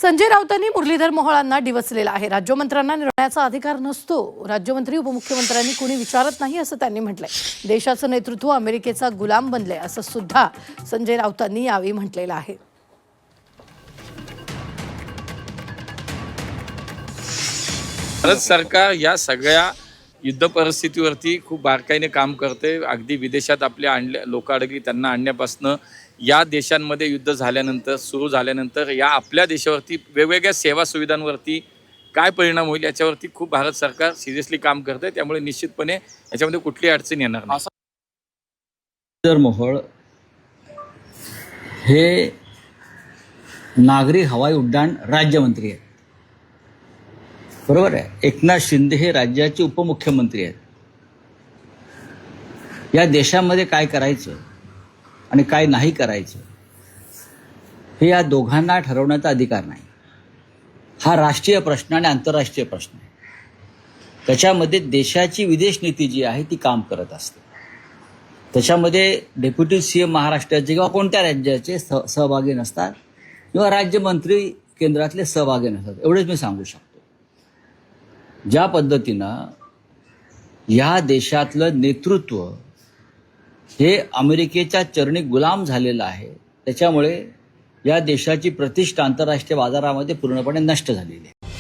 संजय राऊतांनी मुरलीधर मोहोळांना डिवचलेला आहे। राज्यमंत्र्यांना निर्णयाचा अधिकार नसतो। राज्यमंत्री उपमुख्यमंत्र्यांनी कोणी विचारत नाही असं त्यांनी म्हटलंय। देशाचं नेतृत्व अमेरिकेचा गुलाम बनले असं सुद्धा संजय राऊतांनी यावेळी म्हटलेलं आहे। भारत सरकार या सगळ्या युद्ध परिस्थितीवरती खूप बारकाईने काम करते। अगदी विदेशात आपल्या लोक अडकली त्यांना आणण्यापासून या देशांमध्ये युद्ध झाल्यानंतर सुरू झाल्यानंतर या आपल्या देशावरती वेगवेगळ्या सेवा सुविधांवरती काय परिणाम होईल याच्यावरती खूप भारत सरकार सिरियसली काम करते। त्यामुळे निश्चितपणे याच्यामध्ये कुठली अडचण येणार नाही। मुरलीधर मोहोळ हे नागरी हवाई उड्डाण राज्यमंत्री आहेत, बरोबर आहे। एकनाथ शिंदे हे राज्याचे उपमुख्यमंत्री आहेत। या देशामध्ये काय करायचं आणि काय नाही करायचं हे या दोघांना ठरवण्याचा अधिकार नाही। हा राष्ट्रीय प्रश्न आणि आंतरराष्ट्रीय प्रश्न आहे। त्याच्यामध्ये देशाची विदेश नीती जी आहे ती काम करत असते। त्याच्यामध्ये डेप्युटी सीएम महाराष्ट्राचे किंवा कोणत्या राज्याचे सहभागी नसतात किंवा राज्यमंत्री केंद्रातले सहभागी नसतात, एवढेच मी सांगू शकतो। ज्या पद्धतीनं या देशातलं नेतृत्व हे अमेरिकेच्या चरणी गुलाम झालेलं आहे, त्याच्यामुळे या देशाची प्रतिष्ठा आंतरराष्ट्रीय बाजारामध्ये पूर्णपणे नष्ट झालेली आहे।